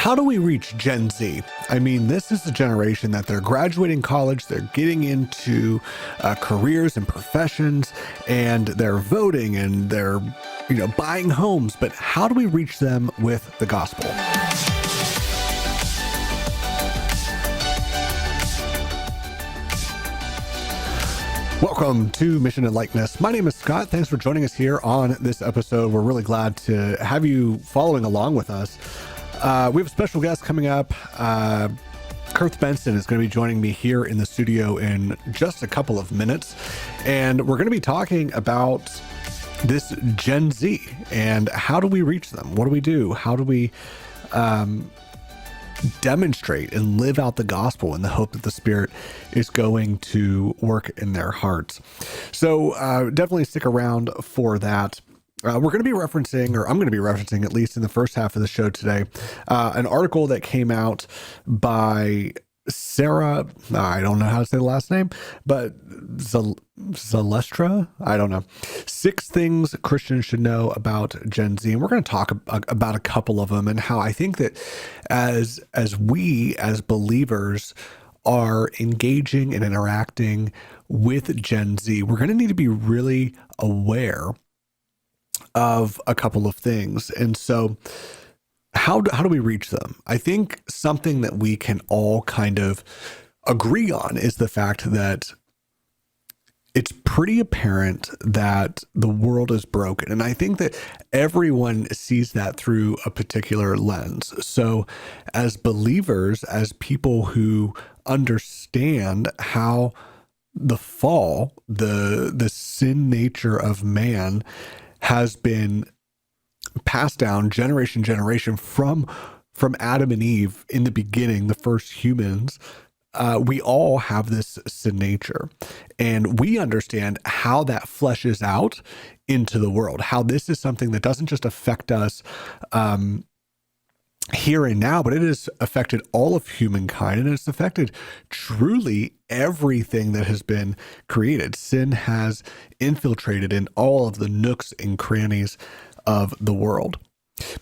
How do we reach Gen Z? I mean, this is the generation that they're graduating college, they're getting into careers and professions, and they're voting and they're, buying homes. But how do we reach them with the gospel? Welcome to Mission and Likeness. My name is Scott. Thanks for joining us here on this episode. We're really glad to have you following along with us. We have a special guest coming up. Kirth Benson is going to be joining me here in the studio in just a couple of minutes. And we're going to be talking about this Gen Z and how do we reach them? What do we do? How do we demonstrate and live out the gospel in the hope that the Spirit is going to work in their hearts? So definitely stick around for that. We're going to be referencing, or I'm going to be referencing, at least in the first half of the show today, an article that came out by Sarah, I don't know how to say the last name, but Zalestra, I don't know. 6 things Christians should know about Gen Z. And we're going to talk about a couple of them and how I think that as we, as believers, are engaging and interacting with Gen Z, we're going to need to be really aware of a couple of things. And so how do we reach them? I think something that we can all kind of agree on is the fact that it's pretty apparent that the world is broken. And I think that everyone sees that through a particular lens. So as believers, as people who understand how the fall, the sin nature of man has been passed down generation from Adam and Eve in the beginning, the first humans, we all have this sin nature. And we understand how that fleshes out into the world, how this is something that doesn't just affect us here and now, but it has affected all of humankind, and it's affected truly everything that has been created. Sin has infiltrated in all of the nooks and crannies of the world.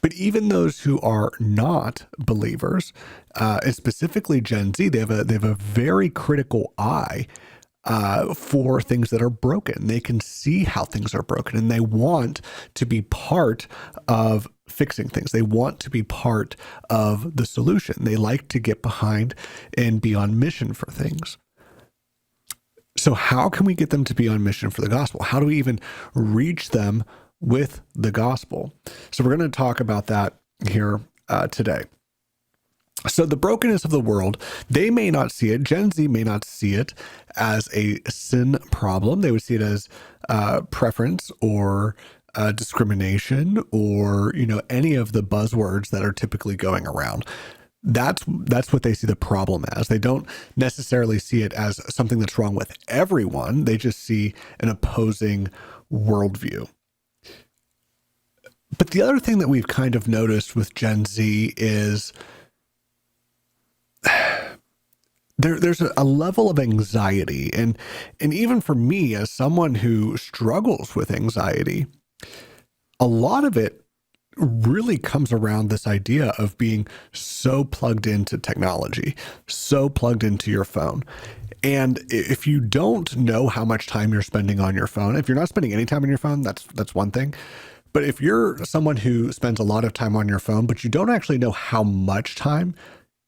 But even those who are not believers, and specifically Gen Z, they have a very critical eye for things that are broken. They can see how things are broken, and they want to be part of fixing things. They want to be part of the solution. They like to get behind and be on mission for things. So how can we get them to be on mission for the gospel? How do we even reach them with the gospel? So we're going to talk about that here today. So the brokenness of the world, they may not see it. Gen Z may not see it as a sin problem. They would see it as preference or discrimination or, any of the buzzwords that are typically going around. That's what they see the problem as. They don't necessarily see it as something that's wrong with everyone. They just see an opposing worldview. But the other thing that we've kind of noticed with Gen Z is there's a level of anxiety. And even for me, as someone who struggles with anxiety, a lot of it really comes around this idea of being so plugged into technology, so plugged into your phone. And if you don't know how much time you're spending on your phone, if you're not spending any time on your phone, that's one thing. But if you're someone who spends a lot of time on your phone, but you don't actually know how much time,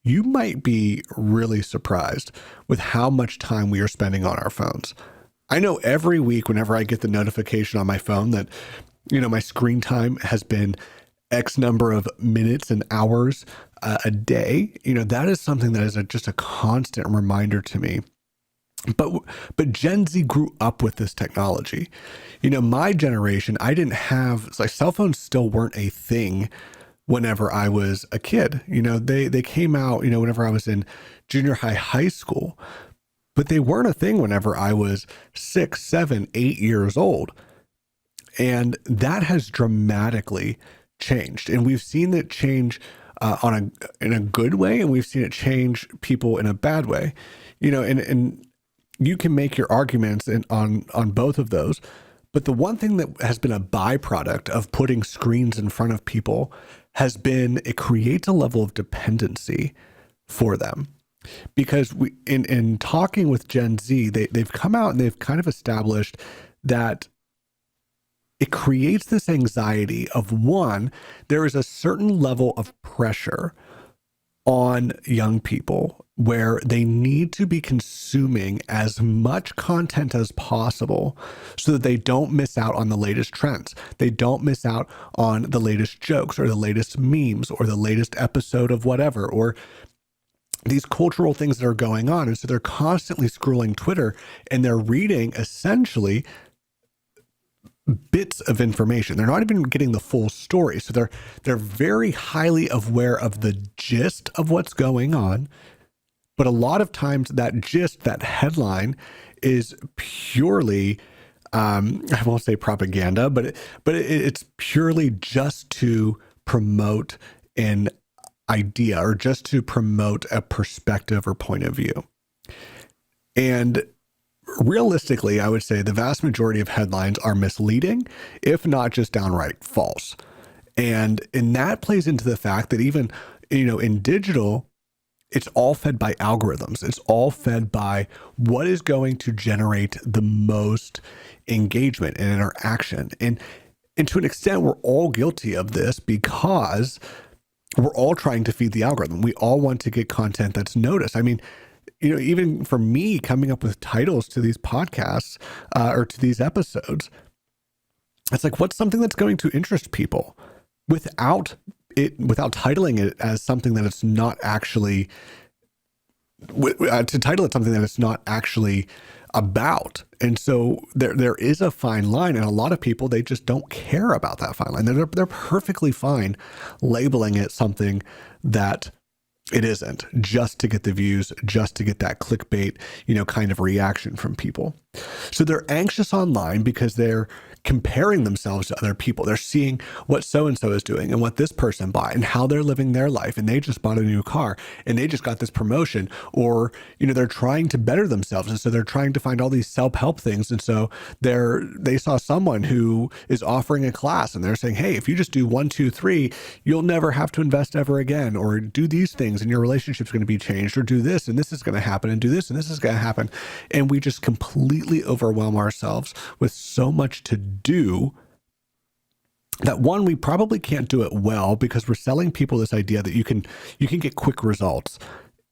you might be really surprised with how much time we are spending on our phones. I know every week whenever I get the notification on my phone that, my screen time has been X number of minutes and hours a day, that is something that is just a constant reminder to me. But Gen Z grew up with this technology. My generation, I didn't have, cell phones still weren't a thing whenever I was a kid. They came out, whenever I was in junior high school, but they weren't a thing whenever I was 6, 7, 8 years old. And that has dramatically changed. And we've seen it change in a good way, and we've seen it change people in a bad way. And you can make your arguments on both of those. But the one thing that has been a byproduct of putting screens in front of people has been it creates a level of dependency for them. Because in talking with Gen Z, they've come out and they've kind of established that it creates this anxiety of, one, there is a certain level of pressure on young people where they need to be consuming as much content as possible so that they don't miss out on the latest trends. They don't miss out on the latest jokes or the latest memes or the latest episode of whatever, or these cultural things that are going on. And so they're constantly scrolling Twitter and they're reading essentially bits of information. They're not even getting the full story. So they're very highly aware of the gist of what's going on. But a lot of times that gist, that headline, is purely, I won't say propaganda, but it's purely just to promote an idea or just to promote a perspective or point of view. And realistically, I would say the vast majority of headlines are misleading, if not just downright false. And that plays into the fact that even, in digital, it's all fed by algorithms. It's all fed by what is going to generate the most engagement and interaction. And to an extent, we're all guilty of this because we're all trying to feed the algorithm. We all want to get content that's noticed. I mean, even for me, coming up with titles to these podcasts or to these episodes, it's like, what's something that's going to interest people without titling it as something that it's not actually, to title it something that it's not actually about. And so there is a fine line, and a lot of people, they just don't care about that fine line. They're perfectly fine labeling it something that it isn't, just to get the views, just to get that clickbait, kind of reaction from people. So they're anxious online because they're comparing themselves to other people. They're seeing what so-and-so is doing and what this person bought and how they're living their life. And they just bought a new car and they just got this promotion, or, they're trying to better themselves. And so they're trying to find all these self-help things. And so they saw someone who is offering a class and they're saying, hey, if you just do 1, 2, 3, you'll never have to invest ever again, or do these things and your relationship's going to be changed, or do this and this is going to happen, and do this and this is going to happen. And we just completely overwhelm ourselves with so much to do that, one, we probably can't do it well because we're selling people this idea that you can get quick results.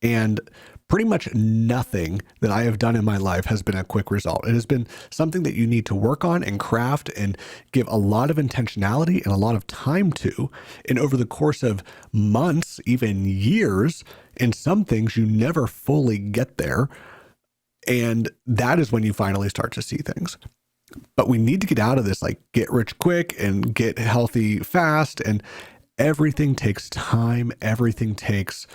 And pretty much nothing that I have done in my life has been a quick result. It has been something that you need to work on and craft and give a lot of intentionality and a lot of time to. And over the course of months, even years, in some things you never fully get there. And that is when you finally start to see things. But we need to get out of this, like, get rich quick and get healthy fast. And everything takes time. Everything takes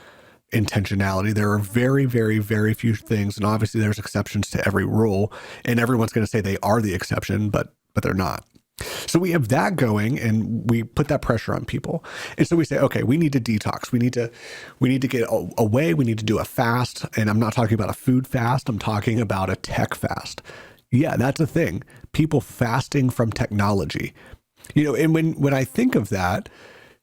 intentionality. There are very, very, very few things. And obviously there's exceptions to every rule, and everyone's going to say they are the exception, but they're not. So we have that going, and we put that pressure on people. And so we say, okay, we need to detox. We need to get away. We need to do a fast. And I'm not talking about a food fast. I'm talking about a tech fast. Yeah, that's a thing. People fasting from technology. And when I think of that,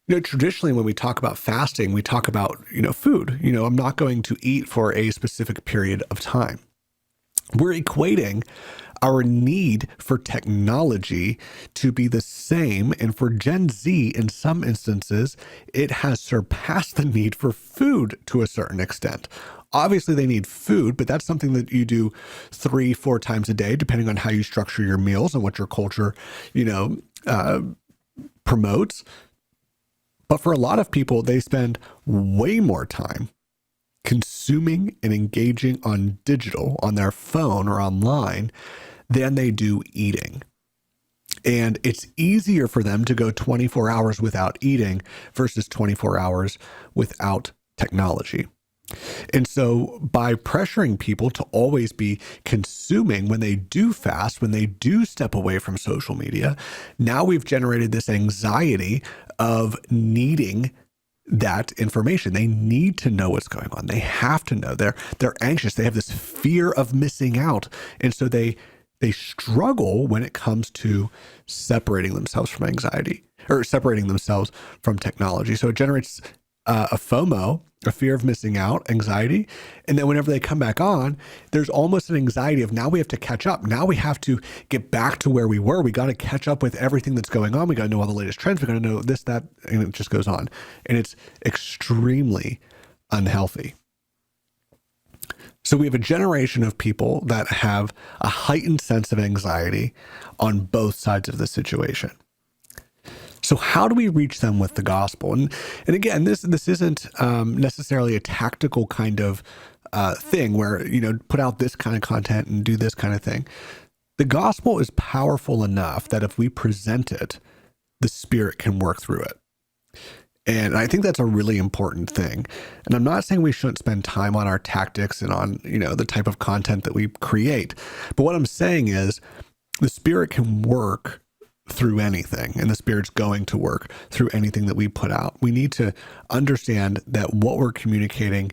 traditionally when we talk about fasting, we talk about, food. I'm not going to eat for a specific period of time. We're equating our need for technology to be the same. And for Gen Z, in some instances, it has surpassed the need for food to a certain extent. Obviously, they need food, but that's something that you do 3-4 times a day, depending on how you structure your meals and what your culture, promotes. But for a lot of people, they spend way more time consuming and engaging on digital, on their phone or online, than they do eating. And it's easier for them to go 24 hours without eating versus 24 hours without technology. And so by pressuring people to always be consuming when they do fast, when they do step away from social media, now we've generated this anxiety of needing that information. They need to know what's going on. They have to know. They're anxious. They have this fear of missing out. And so they struggle when it comes to separating themselves from anxiety. or separating themselves from technology. So it generates a FOMO, a fear of missing out, anxiety. And then whenever they come back on, there's almost an anxiety of now we have to catch up. Now we have to get back to where we were. We got to catch up with everything that's going on. We got to know all the latest trends. We got to know this, that, and it just goes on. And it's extremely unhealthy. So we have a generation of people that have a heightened sense of anxiety on both sides of the situation. So how do we reach them with the gospel? And again, this isn't necessarily a tactical kind of thing where, put out this kind of content and do this kind of thing. The gospel is powerful enough that if we present it, the Spirit can work through it. And I think that's a really important thing. And I'm not saying we shouldn't spend time on our tactics and on, the type of content that we create. But what I'm saying is the Spirit can work through anything, and the Spirit's going to work through anything that we put out. We need to understand that what we're communicating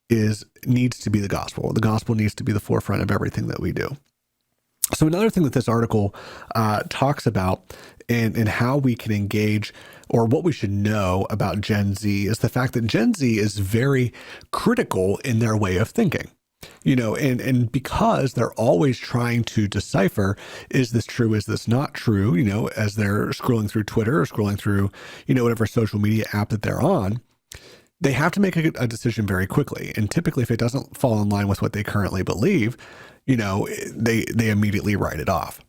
needs to be the gospel. The gospel needs to be the forefront of everything that we do. So another thing that this article talks about and how we can engage, or what we should know about Gen Z, is the fact that Gen Z is very critical in their way of thinking. And because they're always trying to decipher, is this true? Is this not true? As they're scrolling through Twitter or scrolling through, whatever social media app that they're on, they have to make a decision very quickly. And typically, if it doesn't fall in line with what they currently believe, they immediately write it off.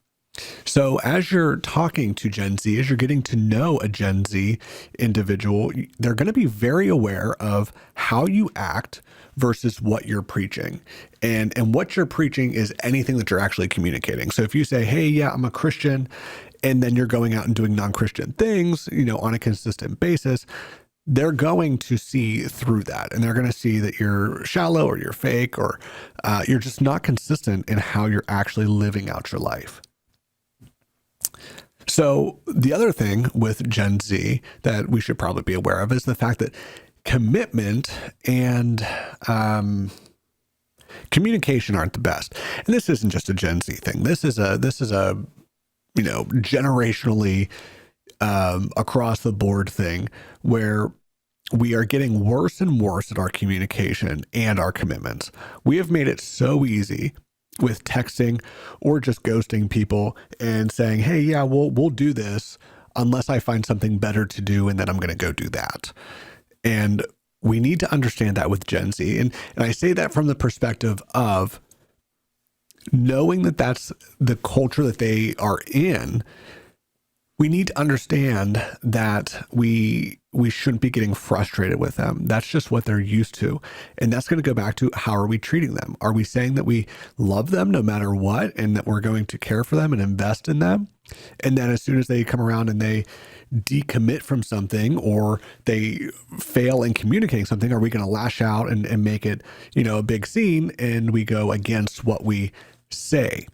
So as you're talking to Gen Z, as you're getting to know a Gen Z individual, they're going to be very aware of how you act versus what you're preaching. And what you're preaching is anything that you're actually communicating. So if you say, hey, yeah, I'm a Christian, and then you're going out and doing non-Christian things, on a consistent basis, they're going to see through that. And they're going to see that you're shallow or you're fake or you're just not consistent in how you're actually living out your life. So the other thing with Gen Z that we should probably be aware of is the fact that commitment and communication aren't the best. And this isn't just a Gen Z thing. This is a generationally across the board thing where we are getting worse and worse at our communication and our commitments. We have made it so easy with texting or just ghosting people and saying, hey, yeah, we'll do this unless I find something better to do, and then I'm going to go do that. And we need to understand that with Gen Z. And I say that from the perspective of knowing that that's the culture that they are in. We need to understand that we shouldn't be getting frustrated with them. That's just what they're used to. And that's going to go back to, how are we treating them? Are we saying that we love them no matter what, and that we're going to care for them and invest in them? And then as soon as they come around and they decommit from something, or they fail in communicating something, are we going to lash out and make it, a big scene, and we go against what we say?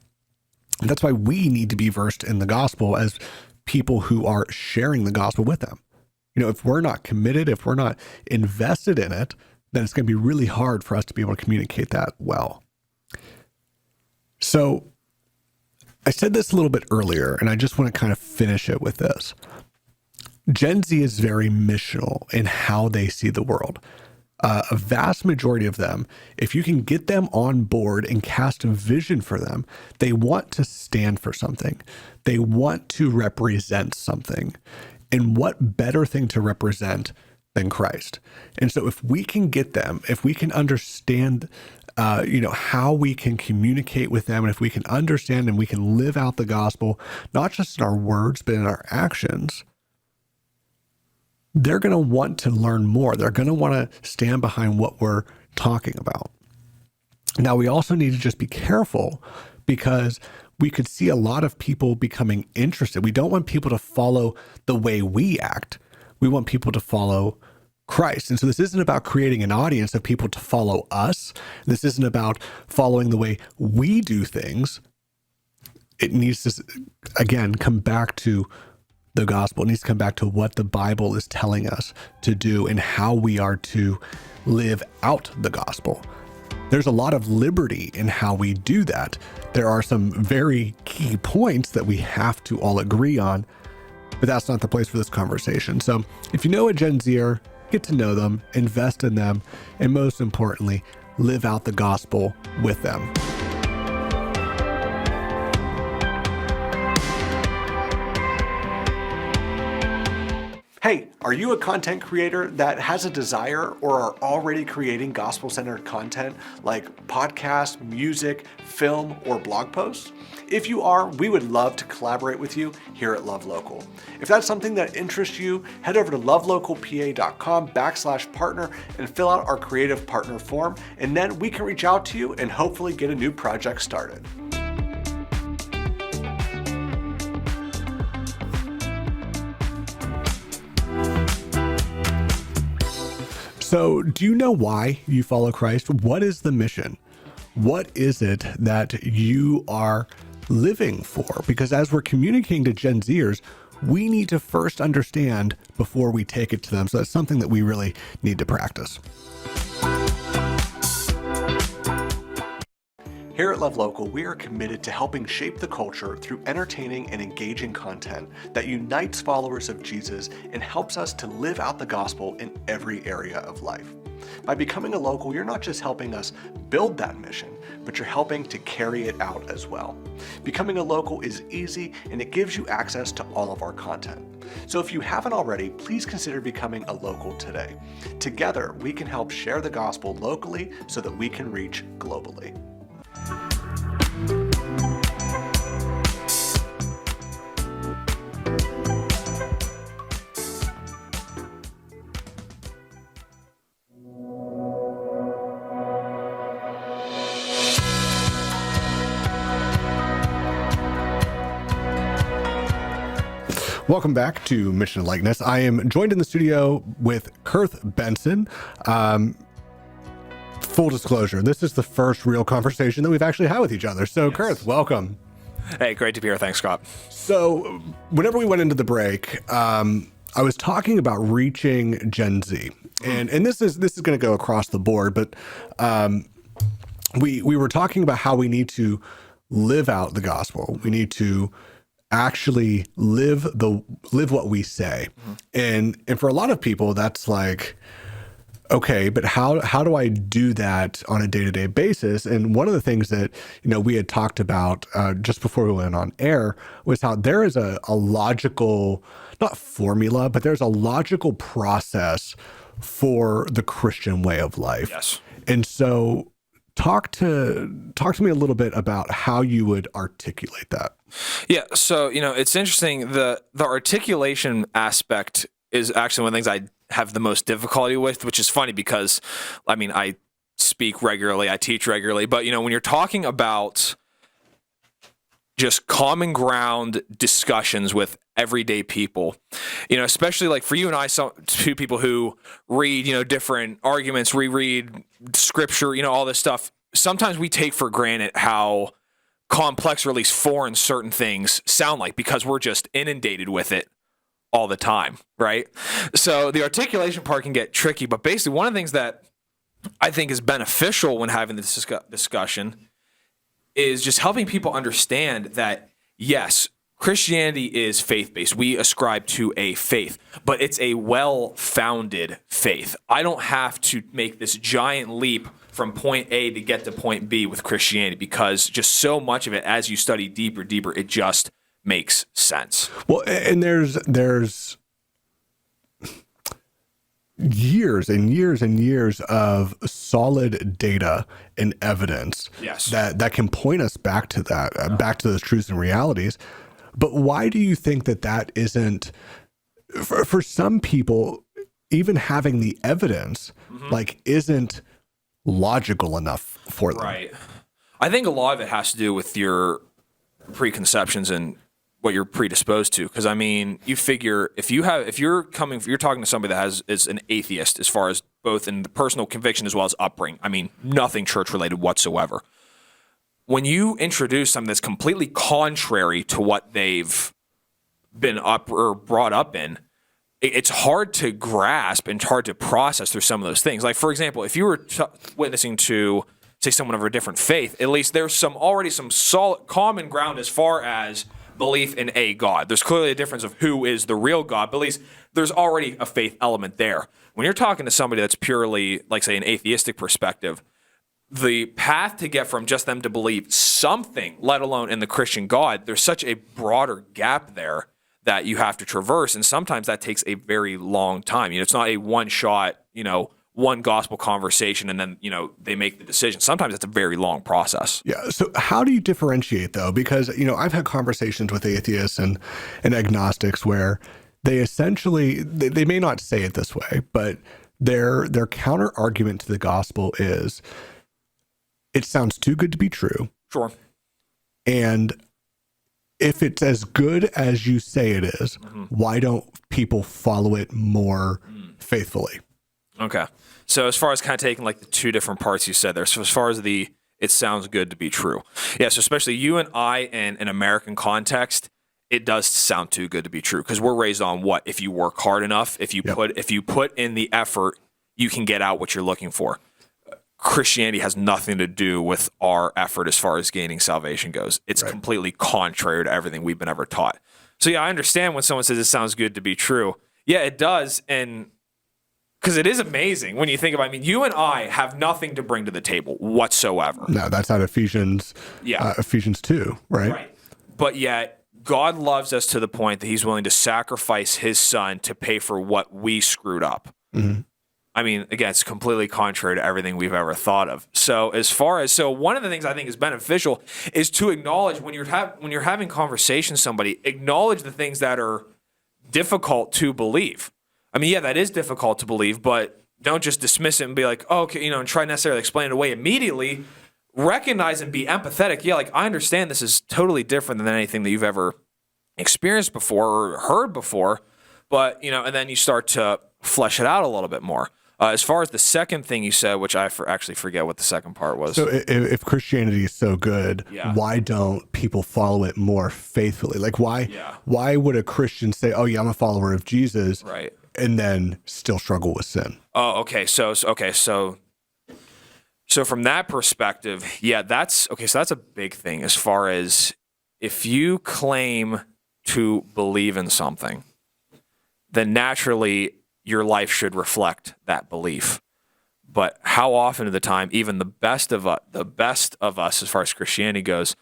And that's why we need to be versed in the gospel as people who are sharing the gospel with them. If we're not committed, if we're not invested in it, then it's going to be really hard for us to be able to communicate that well. So I said this a little bit earlier, and I just want to kind of finish it with this. Gen Z is very missional in how they see the world. A vast majority of them, if you can get them on board and cast a vision for them, they want to stand for something. They want to represent something. And what better thing to represent than Christ? And so if we can get them, if we can understand, how we can communicate with them, and if we can understand and we can live out the gospel, not just in our words, but in our actions, they're going to want to learn more. They're going to want to stand behind what we're talking about. Now, we also need to just be careful, because we could see a lot of people becoming interested. We don't want people to follow the way we act. We want people to follow Christ. And so this isn't about creating an audience of people to follow us. This isn't about following the way we do things. It needs to, again, come back to the gospel. It needs to come back to what the Bible is telling us to do and how we are to live out the gospel. There's a lot of liberty in how we do that. There are some very key points that we have to all agree on, but that's not the place for this conversation. So if you know a Gen Zer, get to know them, invest in them, and most importantly, live out the gospel with them. Hey, are you a content creator that has a desire or are already creating gospel-centered content like podcasts, music, film, or blog posts? If you are, we would love to collaborate with you here at Love Local. If that's something that interests you, head over to lovelocalpa.com/partner and fill out our creative partner form, and then we can reach out to you and hopefully get a new project started. So, do you know why you follow Christ? What is the mission? What is it that you are living for? Because as we're communicating to Gen Zers, we need to first understand before we take it to them. So that's something that we really need to practice. Here at Love Local, we are committed to helping shape the culture through entertaining and engaging content that unites followers of Jesus and helps us to live out the gospel in every area of life. By becoming a local, you're not just helping us build that mission, but you're helping to carry it out as well. Becoming a local is easy and it gives you access to all of our content. So if you haven't already, please consider becoming a local today. Together, we can help share the gospel locally so that we can reach globally. Welcome back to Mission Likeness. I am joined in the studio with Kirth Benson. Full disclosure, this is the first real conversation that we've actually had with each other. So, yes. Kirth, welcome. Hey, great to be here. Thanks, Scott. So, whenever we went into the break, I was talking about reaching Gen Z, and this is going to go across the board. But we were talking about how we need to live out the gospel. We need to actually live what we say. And for a lot of people, that's like, okay, but how do I do that on a day-to-day basis? And one of the things that, we had talked about just before we went on air was how there is a logical, not formula, but there's a logical process for the Christian way of life. Yes. And so talk to me a little bit about how you would articulate that. Yeah. So, it's interesting. The articulation aspect is actually one of the things I have the most difficulty with, which is funny because, I speak regularly, I teach regularly, but, when you're talking about just common ground discussions with everyday people, especially like for you and I, two people who read, different arguments, reread scripture, all this stuff, sometimes we take for granted how complex or at least foreign certain things sound like because we're just inundated with it all the time, right? So the articulation part can get tricky, but basically one of the things that I think is beneficial when having this discussion is just helping people understand that, yes, Christianity is faith-based. We ascribe to a faith, but it's a well-founded faith. I don't have to make this giant leap from point A to get to point B with Christianity because just so much of it, as you study deeper, it just makes sense. Well, and there's years and years and years of solid data and evidence that can point us back to that, back to those truths and realities. But why do you think that isn't, for some people, even having the evidence, isn't logical enough for them? Right. I think a lot of it has to do with your preconceptions and what you're predisposed to. Because you figure if you're talking to somebody that is an atheist, as far as both in the personal conviction as well as upbringing. Nothing church related whatsoever. When you introduce something that's completely contrary to what they've been up or brought up in, it's hard to grasp and hard to process through some of those things. Like, for example, if you were witnessing to, say, someone of a different faith, at least there's already some solid common ground as far as belief in a God. There's clearly a difference of who is the real God, but at least there's already a faith element there. When you're talking to somebody that's purely, like, say, an atheistic perspective, the path to get from just them to believe something, let alone in the Christian God, there's such a broader gap there that you have to traverse. And sometimes that takes a very long time. It's not a one shot, one gospel conversation and then, they make the decision. Sometimes it's a very long process. Yeah. So how do you differentiate though? Because, I've had conversations with atheists and agnostics where they essentially, they may not say it this way, but their counter argument to the gospel is it sounds too good to be true. Sure. And if it's as good as you say it is, why don't people follow it more faithfully? Okay. So as far as kind of taking like the two different parts you said there, so as far as it sounds good to be true. Yeah, so especially you and I in an American context, it does sound too good to be true because we're raised on what? If you work hard enough, if you put in the effort, you can get out what you're looking for. Christianity has nothing to do with our effort as far as gaining salvation goes. It's completely contrary to everything we've been ever taught. So yeah, I understand when someone says it sounds good to be true. Yeah, it does. And because it is amazing when you think about it. You and I have nothing to bring to the table whatsoever. No, that's out of Ephesians 2, right? Right. But yet, God loves us to the point that he's willing to sacrifice his son to pay for what we screwed up. Mm-hmm. Again, it's completely contrary to everything we've ever thought of. So one of the things I think is beneficial is to acknowledge when you're having conversations with somebody, acknowledge the things that are difficult to believe. That is difficult to believe, but don't just dismiss it and be like, oh, okay, and try necessarily explain it away immediately. Recognize and be empathetic. Yeah, like I understand this is totally different than anything that you've ever experienced before or heard before, but and then you start to flesh it out a little bit more. As far as the second thing you said, which I actually forget what the second part was. So if Christianity is so good, why don't people follow it more faithfully? Like why would a Christian say, oh yeah, I'm a follower of Jesus, right, and then still struggle with sin? Oh, okay. So from that perspective, yeah, that's okay. So that's a big thing as far as if you claim to believe in something, then naturally your life should reflect that belief. But how often of the time, even the best of us, as far as Christianity goes,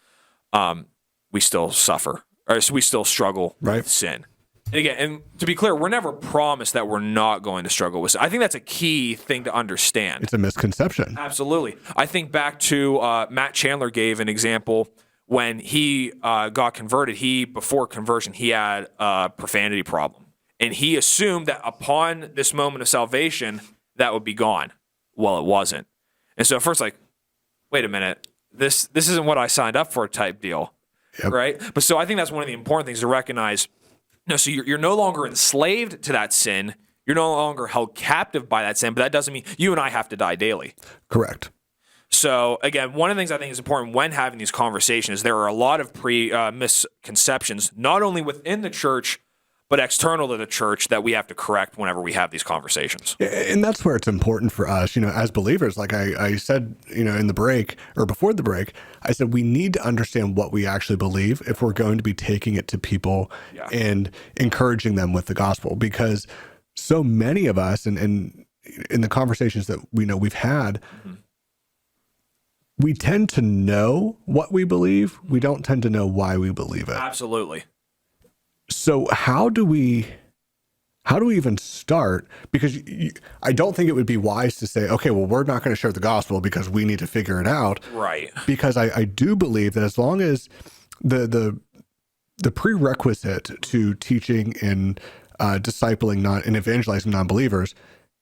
we still suffer, or we still struggle with sin. And again, and to be clear, we're never promised that we're not going to struggle with sin. I think that's a key thing to understand. It's a misconception. Absolutely. I think back to Matt Chandler gave an example when he got converted. Before conversion, he had a profanity problem. And he assumed that upon this moment of salvation, that would be gone. Well, it wasn't. And so at first, like, wait a minute, this isn't what I signed up for type deal, right? But so I think that's one of the important things to recognize. So you're no longer enslaved to that sin. You're no longer held captive by that sin, but that doesn't mean you and I have to die daily. Correct. So again, one of the things I think is important when having these conversations, there are a lot of misconceptions, not only within the church, but external to the church that we have to correct whenever we have these conversations. And that's where it's important for us, as believers, like I said, in the break or before the break, I said, we need to understand what we actually believe if we're going to be taking it to people and encouraging them with the gospel, because so many of us and in the conversations that we've had, we tend to know what we believe. We don't tend to know why we believe it. Absolutely. So how do we even start? Because I don't think it would be wise to say, okay, well, we're not going to share the gospel because we need to figure it out. Right. Because I do believe that as long as the prerequisite to teaching and discipling and evangelizing non-believers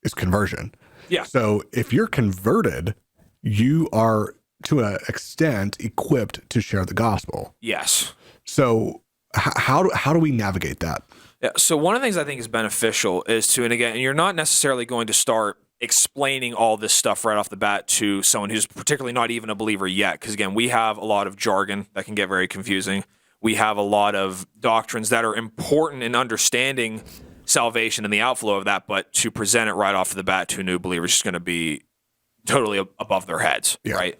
is conversion. Yeah. So if you're converted, you are to an extent equipped to share the gospel. Yes. So how do we navigate that? Yeah. So one of the things I think is beneficial is to, and again, you're not necessarily going to start explaining all this stuff right off the bat to someone who's particularly not even a believer yet. Because again, we have a lot of jargon that can get very confusing. We have a lot of doctrines that are important in understanding salvation and the outflow of that, but to present it right off the bat to a new believer is just going to be totally above their heads, right?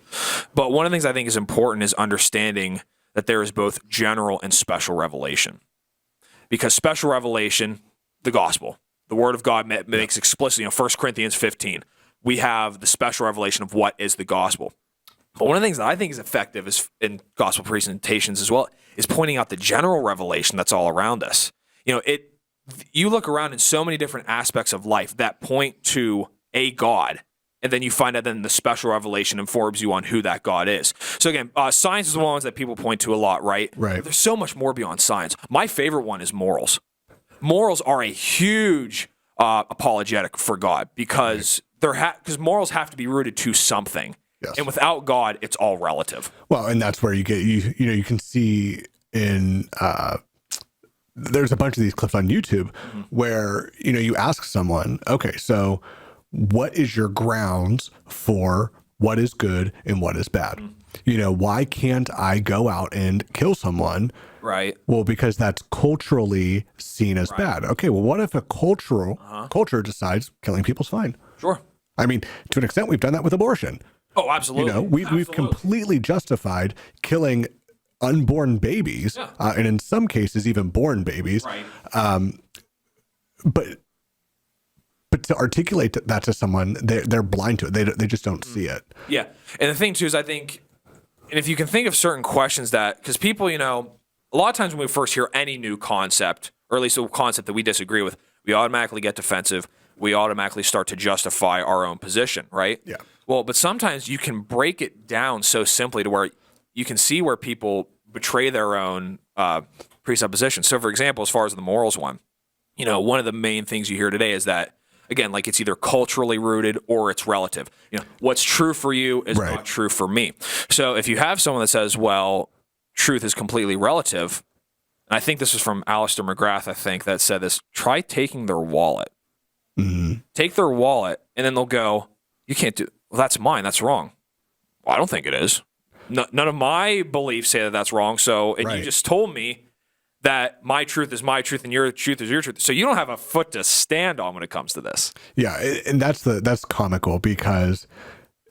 But one of the things I think is important is understanding that there is both general and special revelation. Because special revelation, the gospel, the word of God makes explicit, 1 Corinthians 15, we have the special revelation of what is the gospel. But one of the things that I think is effective is in gospel presentations as well is pointing out the general revelation that's all around us. You look around in so many different aspects of life that point to a God, and then you find out then the special revelation informs you on who that God is. So again, science is one of the ones that people point to a lot, right? Right. But there's so much more beyond science. My favorite one is morals. Morals are a huge apologetic for God because because morals have to be rooted to something. Yes. And without God, it's all relative. Well, and that's where you get, you can see in, there's a bunch of these clips on YouTube where, you ask someone, okay, so what is your grounds for what is good and what is bad? Why can't I go out and kill someone? Right. Well, because that's culturally seen as bad. Okay, well, what if a culture decides killing people's fine? Sure. I mean, to an extent, we've done that with abortion. Oh, absolutely. We've completely justified killing unborn babies, and in some cases, even born babies. Right. But to articulate that to someone, they're blind to it. They just don't see it. Yeah. And the thing, too, is I think, and if you can think of certain questions because people, a lot of times when we first hear any new concept, or at least a concept that we disagree with, we automatically get defensive. We automatically start to justify our own position, right? Yeah. Well, but sometimes you can break it down so simply to where you can see where people betray their own presuppositions. So, for example, as far as the morals one, one of the main things you hear today is that, again, like it's either culturally rooted or it's relative. What's true for you is not true for me. So if you have someone that says, well, truth is completely relative, and I think this was from Alistair McGrath, I think, that said this, try taking their wallet. Take their wallet, and then they'll go, you can't do, well, that's mine, that's wrong. Well, I don't think it is. None of my beliefs say that that's wrong. So, and you just told me that my truth is my truth and your truth is your truth. So you don't have a foot to stand on when it comes to this. Yeah, and that's comical because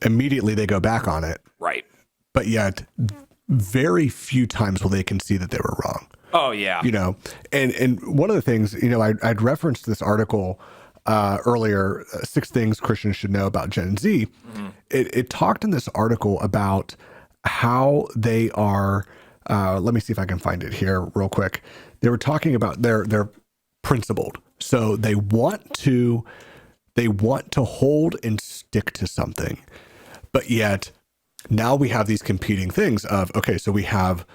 immediately they go back on it. Right. But yet, very few times will they concede that they were wrong. Oh yeah. And one of the things, I'd referenced this article earlier, 6 Things Christians Should Know About Gen Z. It talked in this article about how they are, let me see if I can find it here real quick. They were talking about they're principled. So they want to hold and stick to something. But yet now we have these competing things of, okay, so we have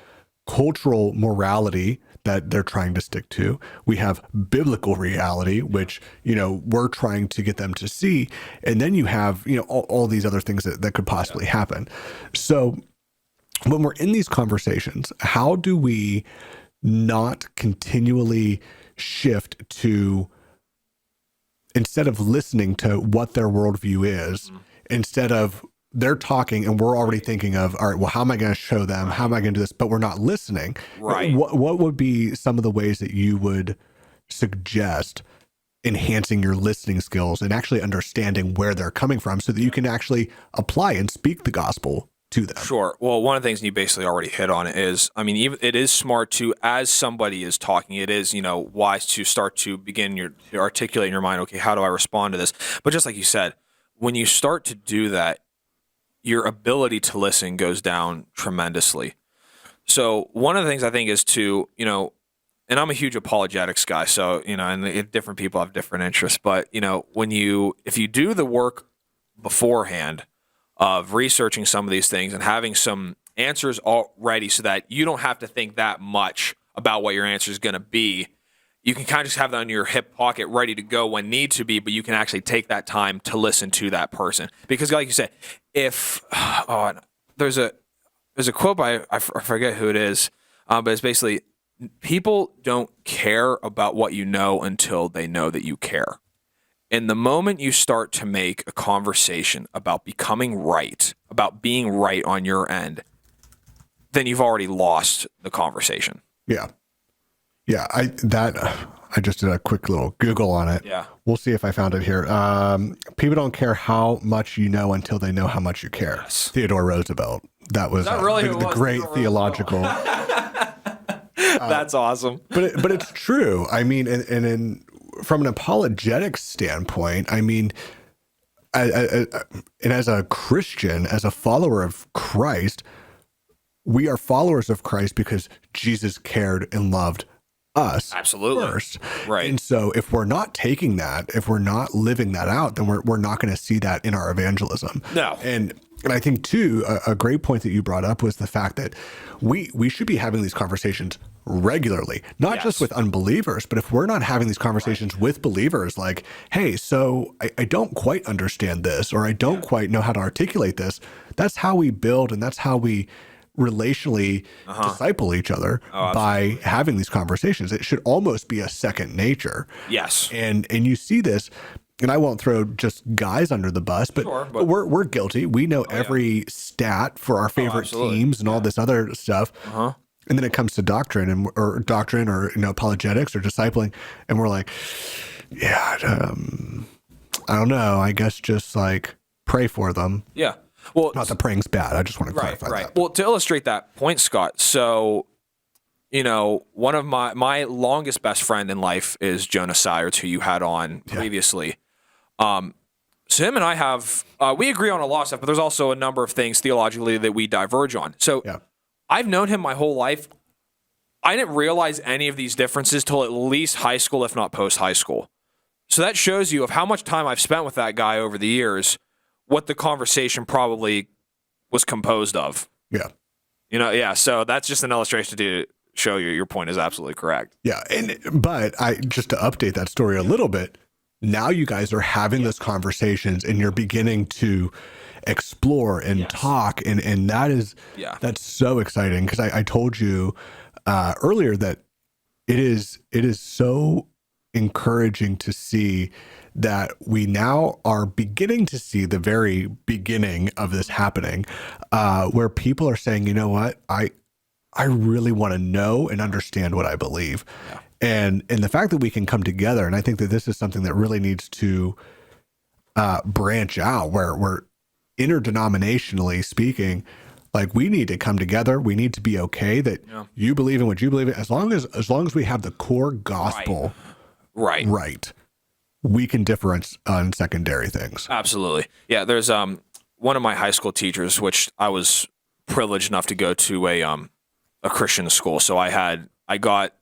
cultural morality that they're trying to stick to. We have biblical reality, which, we're trying to get them to see. And then you have, all these other things that could possibly happen. So when we're in these conversations, how do we not continually shift to, instead of listening to what their worldview is, instead of they're talking and we're already thinking of, all right, well, how am I going to show them? How am I going to do this? But we're not listening. Right. What would be some of the ways that you would suggest enhancing your listening skills and actually understanding where they're coming from so that you can actually apply and speak the gospel to them? Sure. Well, one of the things, and you basically already hit on it, is, even it is smart to, as somebody is talking, it is, wise to start to begin to articulate in your mind, okay, how do I respond to this? But just like you said, when you start to do that, your ability to listen goes down tremendously. So one of the things I think is to, and I'm a huge apologetics guy, so, and different people have different interests, but, if you do the work beforehand of researching some of these things and having some answers already so that you don't have to think that much about what your answer is going to be, you can kind of just have that in your hip pocket ready to go when need to be, but you can actually take that time to listen to that person. Because like you said, if there's a quote by, I forget who it is, but it's basically, people don't care about what you know until they know that you care. And the moment you start to make a conversation about becoming right, about being right on your end, then you've already lost the conversation. Yeah. Yeah, I just did a quick little Google on it. Yeah. We'll see if I found it here. People don't care how much you know until they know how much you care. Yes. Theodore Roosevelt. That was that really who it the was? great Theodore theological. That's awesome. But it's true. I mean, and from an apologetics standpoint, I mean, and as a Christian, as a follower of Christ, we are followers of Christ because Jesus cared and loved us Absolutely. first. Right. And so if we're not taking that, if we're not living that out, then we're not going to see that in our evangelism. No. And I think too, a great point that you brought up was the fact that we should be having these conversations regularly, not Yes. just with unbelievers, but if we're not having these conversations with believers, like, hey, so I don't quite understand this, or I don't quite know how to articulate this. That's how we build, and that's how we relationally disciple each other by having these conversations. It should almost be a second nature. Yes. And you see this, and I won't throw just guys under the bus, but, Sure, but we're guilty. We know every stat for our favorite absolutely. teams and all this other stuff. And then it comes to doctrine or apologetics or discipling, and we're like, yeah, I don't know. I guess just like pray for them. Yeah. Well, Not that praying's bad. I just want to clarify that. Well, to illustrate that point, Scott, so, one of my longest best friend in life is Jonah Sires, who you had on previously. So him and I have, we agree on a lot of stuff, but there's also a number of things theologically that we diverge on. So I've known him my whole life. I didn't realize any of these differences till at least high school, if not post-high school. So that shows you of how much time I've spent with that guy over the years, what the conversation probably was composed of. Yeah. So that's just an illustration to show you your point is absolutely correct. Yeah. But just to update that story a little bit, now you guys are having those conversations and you're beginning to explore and talk. And that's so exciting. Cause I told you earlier that it is so encouraging to see that we now are beginning to see the very beginning of this happening, where people are saying, you know what, I really want to know and understand what I believe. And the fact that we can come together, and I think that this is something that really needs to branch out, where we're interdenominationally speaking, like we need to come together. We need to be okay that you believe in what you believe in, as long as we have the core gospel right, we can difference on secondary things. Absolutely. Yeah. There's one of my high school teachers, which I was privileged enough to go to a Christian school. So I got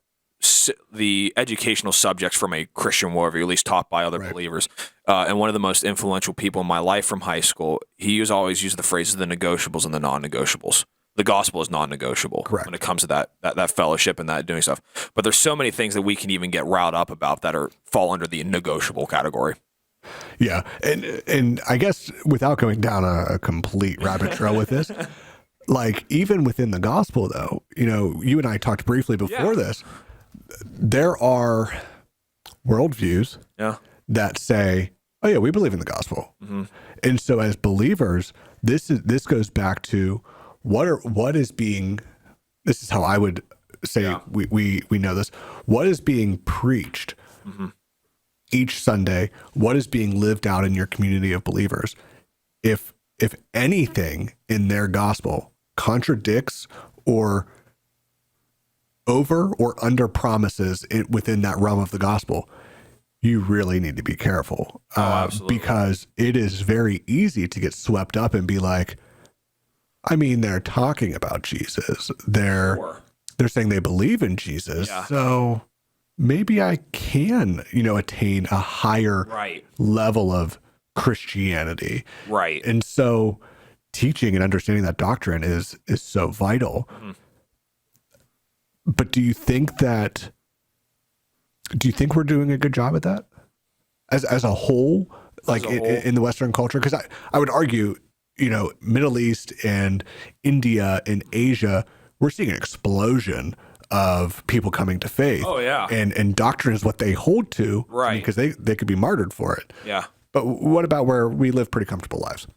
the educational subjects from a Christian worldview, at least taught by other believers. And one of the most influential people in my life from high school, he always used the phrases, the negotiables and the non-negotiables. The gospel is non-negotiable when it comes to that fellowship and that doing stuff. But there's so many things that we can even get riled up about that fall under the negotiable category. Yeah. And I guess without going down a complete rabbit trail with this, like even within the gospel though, you and I talked briefly before this, there are worldviews that say, oh yeah, we believe in the gospel. And so as believers, this goes back to what is being, this is how I would say we know this, what is being preached each Sunday, what is being lived out in your community of believers. If anything in their gospel contradicts or over or under promises within that realm of the gospel, you really need to be careful, because it is very easy to get swept up and be like, I mean, they're talking about Jesus. They're saying they believe in Jesus. So maybe I can, attain a higher level of Christianity. Right. And so teaching and understanding that doctrine is so vital. But do you think we're doing a good job at that as a whole, like in the Western culture? Because I would argue, Middle East and India and Asia, we're seeing an explosion of people coming to faith. Oh yeah. And doctrine is what they hold to, because they could be martyred for it. Yeah. But what about where we live pretty comfortable lives?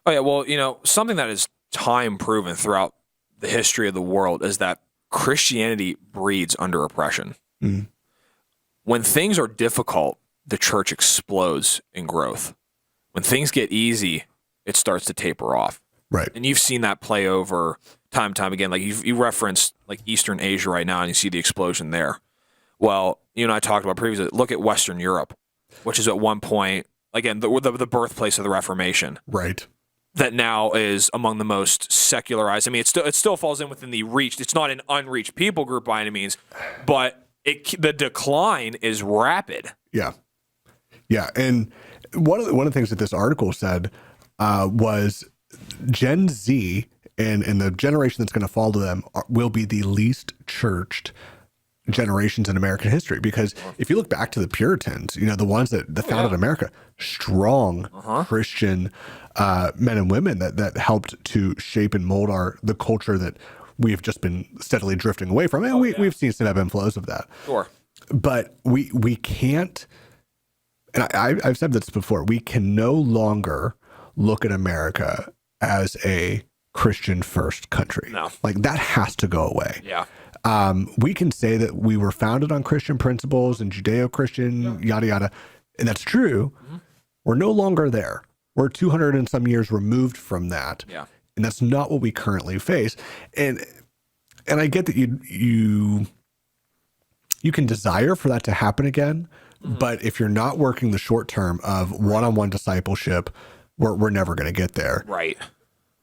Oh yeah. Well, something that is time proven throughout the history of the world is that Christianity breeds under oppression. When when things are difficult, the church explodes in growth. When things get easy, it starts to taper off. Right. And you've seen that play over time and time again. Like you referenced like Eastern Asia right now, and you see the explosion there. Well, you and I talked about previously. Look at Western Europe, which is at one point, again, the birthplace of the Reformation. Right. That now is among the most secularized. I mean, it still falls in within the reached. It's not an unreached people group by any means, but the decline is rapid. Yeah. Yeah. And one of the things that this article said was Gen Z and the generation that's going to follow them will be the least churched generations in American history. Because if you look back to the Puritans, the ones that founded America, strong Christian men and women that helped to shape and mold the culture that we've just been steadily drifting away from. And we've seen some ebb and flows of that. Sure. But we can't, and I've said this before, we can no longer look at America as a Christian first country. No. Like that has to go away. Yeah. We can say that we were founded on Christian principles and Judeo-Christian, yada, yada. And that's true. Mm-hmm. We're no longer there. We're 200 and some years removed from that. Yeah. And that's not what we currently face. And I get that you can desire for that to happen again. Mm-hmm. But if you're not working the short term of one-on-one discipleship, we're never going to get there. Right.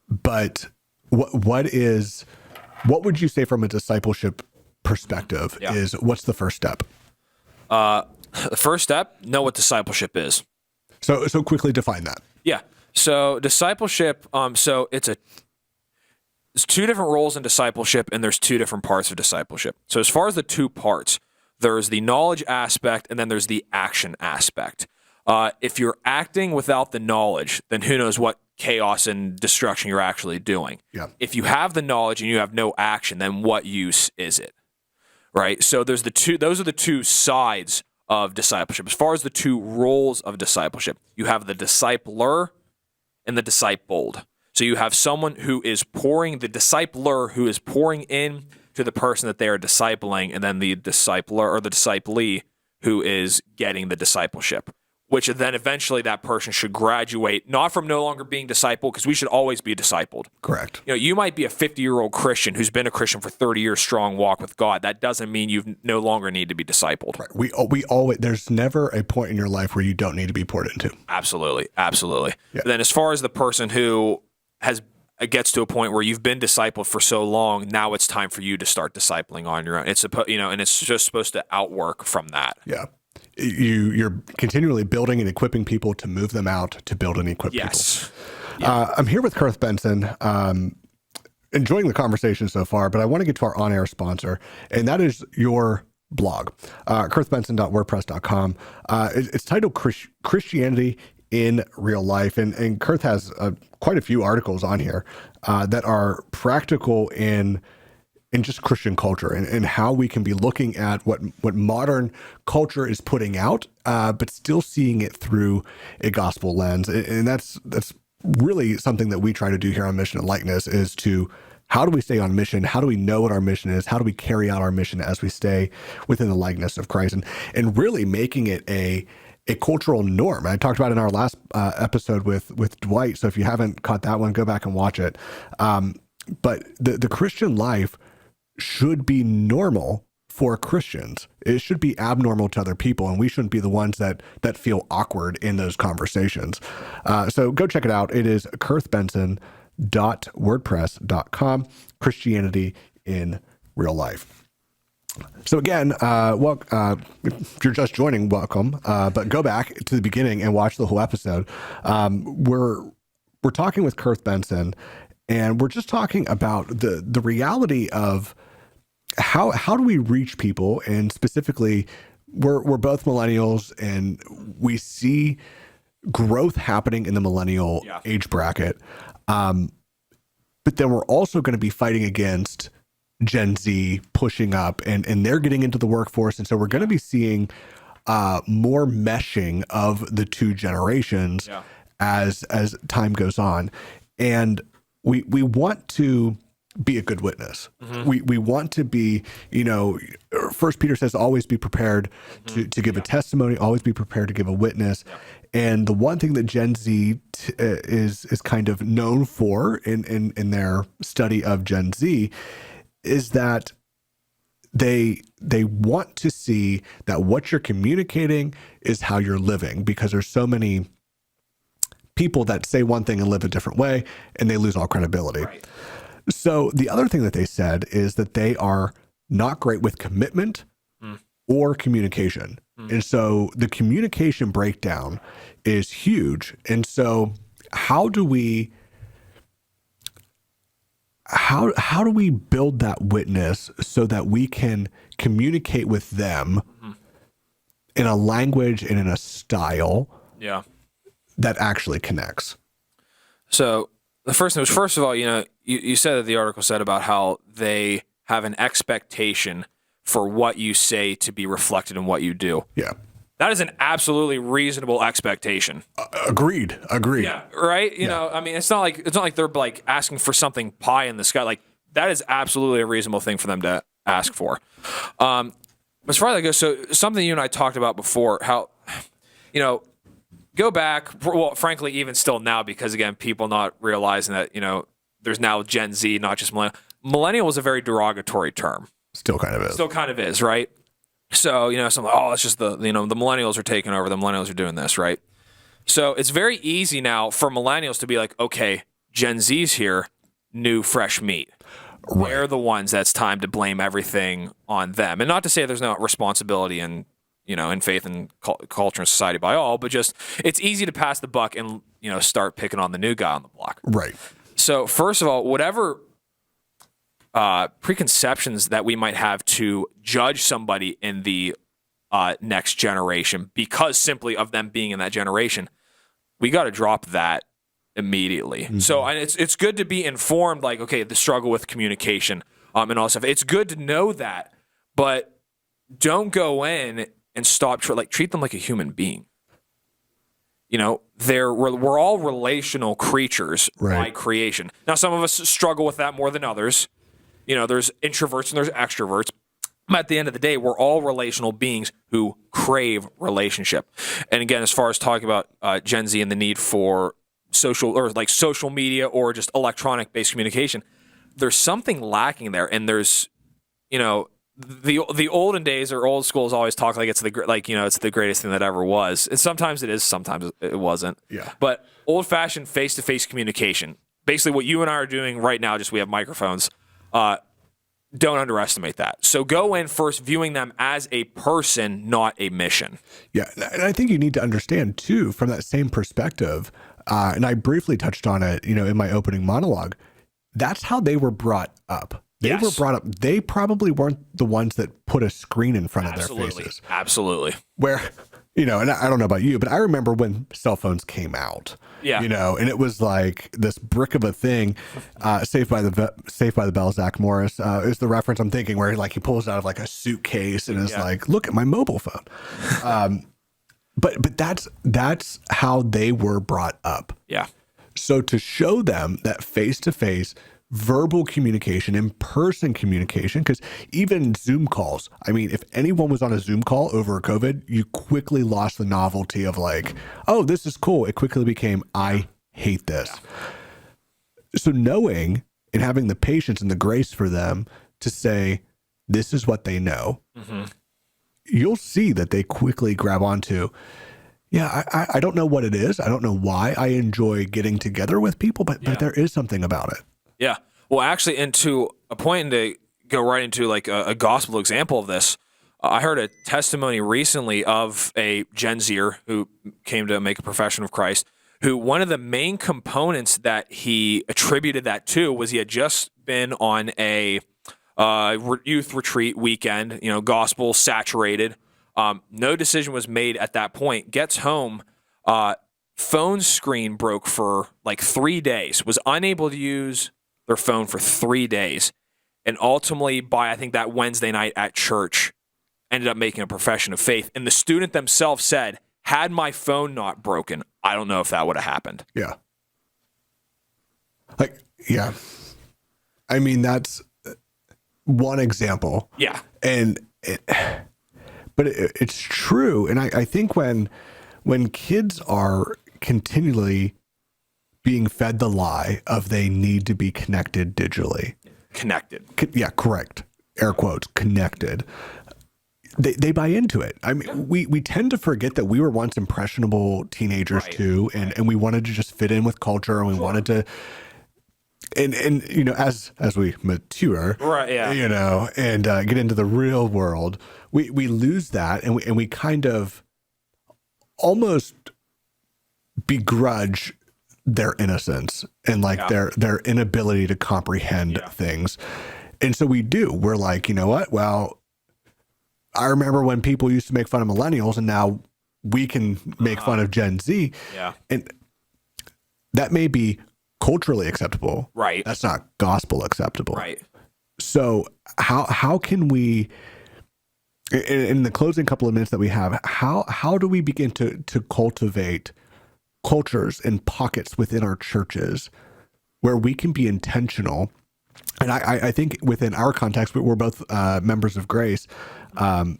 But what would you say from a discipleship perspective is what's the first step? The first step, know what discipleship is. So quickly define that. Yeah. So discipleship, so there's two different roles in discipleship, and there's two different parts of discipleship. So as far as the two parts, there's the knowledge aspect, and then there's the action aspect. If you're acting without the knowledge, then who knows what chaos and destruction you're actually doing. Yeah. If you have the knowledge and you have no action, then what use is it? Right? So those are the two sides of discipleship. As far as the two roles of discipleship, you have the discipler and the discipled. So you have someone who is the discipler who is pouring in to the person that they are discipling, and then the discipler or the disciplee who is getting the discipleship, which then eventually that person should graduate, not from no longer being discipled, because we should always be discipled. Correct. You might be a 50-year-old Christian who's been a Christian for 30 years, strong walk with God. That doesn't mean you no longer need to be discipled. Right. We always, there's never a point in your life where you don't need to be poured into. Absolutely. Absolutely. Yeah. Then as far as the person who gets to a point where you've been discipled for so long, now it's time for you to start discipling on your own. And it's just supposed to outwork from that. Yeah. You're continually building and equipping people to move them out to build and equip people. Yeah. I'm here with Kirth Benson, enjoying the conversation so far, but I want to get to our Onair sponsor, and that is your blog, kirthbenson.wordpress.com. It's titled Christianity in Real Life, and Kirth has quite a few articles on here that are practical in just Christian culture and how we can be looking at what modern culture is putting out, but still seeing it through a gospel lens. And that's really something that we try to do here on Mission and Likeness, is to how do we stay on mission? How do we know what our mission is? How do we carry out our mission as we stay within the likeness of Christ, and really making it a cultural norm. I talked about it in our last episode with Dwight. So if you haven't caught that one, go back and watch it. But the Christian life should be normal for Christians. It should be abnormal to other people, and we shouldn't be the ones that feel awkward in those conversations. So go check it out. It is kirthbenson.wordpress.com, Christianity in Real Life. So again, if you're just joining, welcome. But go back to the beginning and watch the whole episode. We're talking with Kirth Benson, and we're just talking about the reality of how do we reach people, and specifically, we're both millennials, and we see growth happening in the millennial age bracket. But then we're also going to be fighting against Gen Z pushing up, and they're getting into the workforce. And so we're going to be seeing more meshing of the two generations as time goes on. And we want to be a good witness. We want to be, First Peter says, always be prepared to give a testimony, always be prepared to give a witness. And the one thing that Gen Z is kind of known for in their study of Gen Z is that they want to see that what you're communicating is how you're living, because there's so many people that say one thing and live a different way, and they lose all credibility. Right. So the other thing that they said is that they are not great with commitment or communication. And so the communication breakdown is huge. And so how do we build that witness so that we can communicate with them in a language and in a style that actually connects? So the first thing was, first of all, you said that the article said about how they have an expectation for what you say to be reflected in what you do. Yeah. That is an absolutely reasonable expectation. Agreed. Yeah. Right. You know, I mean, it's not like they're like asking for something pie in the sky. Like, that is absolutely a reasonable thing for them to ask for. As far as that goes, so something you and I talked about before, how, go back, well, frankly, even still now, because again, people not realizing that, there's now Gen Z, not just millennial. Millennial was a very derogatory term. Still kind of is, right? So, something like, it's just the millennials are taking over, the millennials are doing this, right? So it's very easy now for millennials to be like, okay, Gen Z's here, new, fresh meat. Right. They're the ones that's time to blame everything on them. And not to say there's no responsibility in faith and culture and society by all, but just it's easy to pass the buck and, start picking on the new guy on the block. Right. So first of all, whatever preconceptions that we might have to judge somebody in the next generation because simply of them being in that generation, we got to drop that immediately. Mm-hmm. So and it's good to be informed, like, okay, the struggle with communication and all stuff. It's good to know that, but don't go in and treat them like a human being. We're all relational creatures by creation. Now, some of us struggle with that more than others. There's introverts and there's extroverts. But at the end of the day, we're all relational beings who crave relationship. And again, as far as talking about Gen Z and the need for social media or just electronic-based communication, there's something lacking there. And there's, the olden days or old schools always talk like it's the greatest thing that ever was. And sometimes it is, sometimes it wasn't. Yeah. But old-fashioned face-to-face communication, basically what you and I are doing right now, just we have microphones. Don't underestimate that. So go in first viewing them as a person, not a mission. Yeah. And I think you need to understand too, from that same perspective, and I briefly touched on it, in my opening monologue, that's how they were brought up. They were brought up. They probably weren't the ones that put a screen in front of their faces. Absolutely. Where, and I don't know about you, but I remember when cell phones came out. Yeah. And it was like this brick of a thing. Saved by the Bell, Zach Morris is the reference I'm thinking, where he pulls out of like a suitcase and is like, look at my mobile phone. But that's how they were brought up. Yeah. So to show them that face-to-face verbal communication, in-person communication, because even Zoom calls, I mean, if anyone was on a Zoom call over COVID, you quickly lost the novelty of like, oh, this is cool. It quickly became, I hate this. Yeah. So knowing and having the patience and the grace for them to say, this is what they know, you'll see that they quickly grab onto, I don't know what it is. I don't know why I enjoy getting together with people, but there is something about it. Yeah. Well, actually, into a point, and to go right into like a gospel example of this, I heard a testimony recently of a Gen Zer who came to make a profession of Christ, who one of the main components that he attributed that to was he had just been on a youth retreat weekend, gospel saturated. No decision was made at that point. Gets home, phone screen broke for like 3 days, was unable to use their phone for 3 days. And ultimately, by I think that Wednesday night at church, ended up making a profession of faith. And the student themselves said, had my phone not broken, I don't know if that would have happened. Yeah. I mean, that's one example. Yeah. But it's true. And I think when kids are continually being fed the lie of they need to be connected digitally. Connected. Yeah, correct. Air quotes, connected. They buy into it. I mean, we tend to forget that we were once impressionable teenagers too, and we wanted to just fit in with culture, and we wanted to, and you know, as we mature, you know, and get into the real world, we lose that, and we kind of almost begrudge their innocence and like their inability to comprehend things. And so we're like, you know what? Well, I remember when people used to make fun of millennials, and now we can make fun of Gen Z. Yeah. And that may be culturally acceptable. Right. That's not gospel acceptable. Right. So how can we, in the closing couple of minutes that we have, how do we begin to cultivate cultures and pockets within our churches where we can be intentional? And I think within our context, we're both members of Grace. And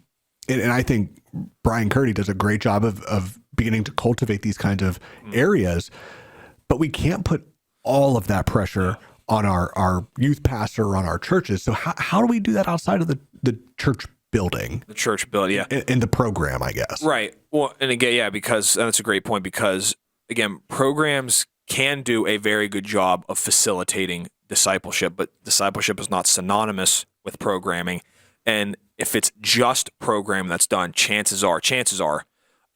I think Brian Curdy does a great job of beginning to cultivate these kinds of areas, but we can't put all of that pressure on our youth pastor or on our churches. So how do we do that outside of the church building? The church building, yeah. In the program, I guess. Right. Well, and again, yeah, because that's a great point, because again, programs can do a very good job of facilitating discipleship, but discipleship is not synonymous with programming. And if it's just program that's done, chances are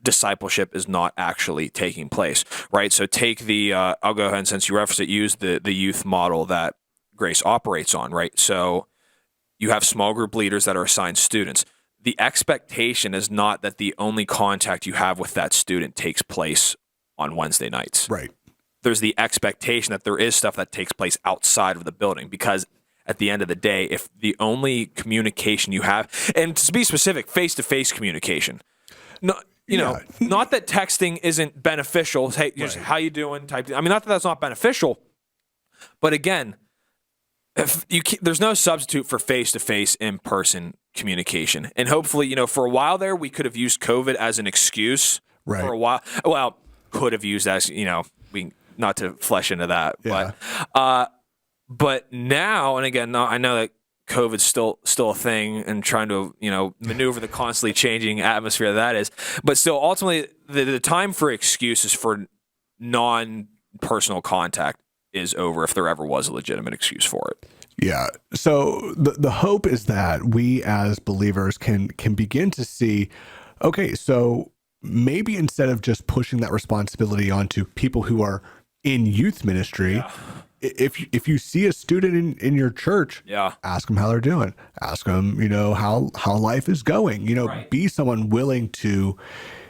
discipleship is not actually taking place, right? So take the, I'll go ahead and, since you referenced it, use the youth model that Grace operates on, right? So you have small group leaders that are assigned students. The expectation is not that the only contact you have with that student takes place on Wednesday nights. Right. There's the expectation that there is stuff that takes place outside of the building, because at the end of the day, if the only communication you have, and to be specific, face-to-face communication, no, you know, not that texting isn't beneficial. Hey, just how you doing? Type. I mean, not that that's not beneficial, but again, if there's no substitute for face-to-face, in-person communication. And hopefully, you know, for a while there, we could have used COVID as an excuse for a while. Well, could have used as, you know, not to flesh into that, but now, and again, I know that COVID's still a thing, and trying to, you know, maneuver the constantly changing atmosphere that is, but still, ultimately, the time for excuses for non-personal contact is over, if there ever was a legitimate excuse for it. Yeah. So the hope is that we as believers can begin to see, okay, so maybe instead of just pushing that responsibility onto people who are in youth ministry, if you see a student in your church, ask them how they're doing. Ask them, you know, how life is going. You know, be someone willing to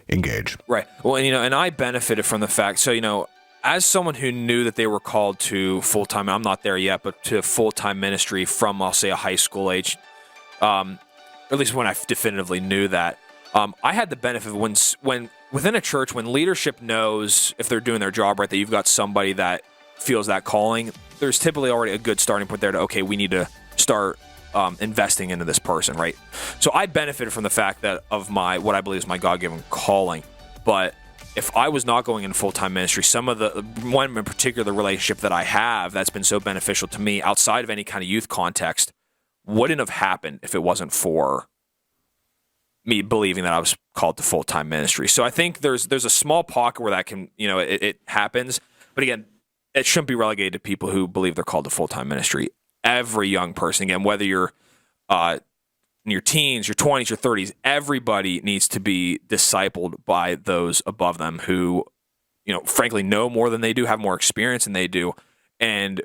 engage. Right. Well, and, you know, and I benefited from the fact. So, you know, as someone who knew that they were called to full-time, I'm not there yet, but to full-time ministry from, I'll say, a high school age, or at least when I definitively knew that, I had the benefit of when within a church, when leadership knows, if they're doing their job right, that you've got somebody that feels that calling, there's typically already a good starting point there to, okay, we need to start investing into this person, right? So I benefited from the fact that of what I believe is my God-given calling. But if I was not going into full-time ministry, some of the one in particular, the relationship that I have that's been so beneficial to me outside of any kind of youth context wouldn't have happened if it wasn't for me believing that I was called to full-time ministry. So I think there's a small pocket where that can, you know, it happens. But again, it shouldn't be relegated to people who believe they're called to full-time ministry. Every young person, again, whether you're in your teens, your 20s, your 30s, everybody needs to be discipled by those above them who, you know, frankly know more than they do, have more experience than they do. And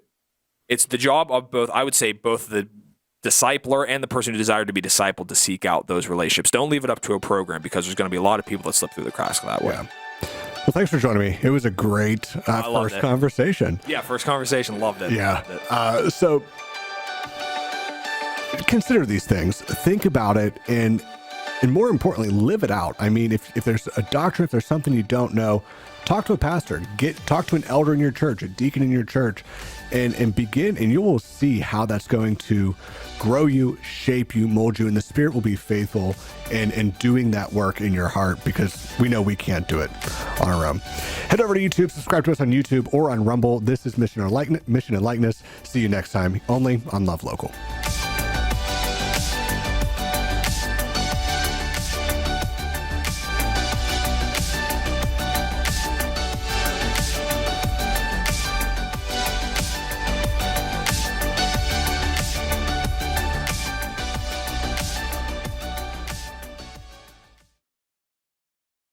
it's the job of both, I would say, both the discipler and the person who desired to be discipled to seek out those relationships. Don't leave it up to a program, because there's going to be a lot of people that slip through the cracks that way. Yeah. Well, thanks for joining me. It was a great first conversation. Yeah, first conversation. Loved it. Yeah. Loved it. So consider these things. Think about it. And And more importantly, live it out. I mean, if there's a doctrine, if there's something you don't know, talk to a pastor, talk to an elder in your church, a deacon in your church, and begin, and you will see how that's going to grow you, shape you, mold you, and the Spirit will be faithful in doing that work in your heart, because we know we can't do it on our own. Head over to YouTube, subscribe to us on YouTube or on Rumble. This is Mission and Likeness. See you next time, only on Love Local.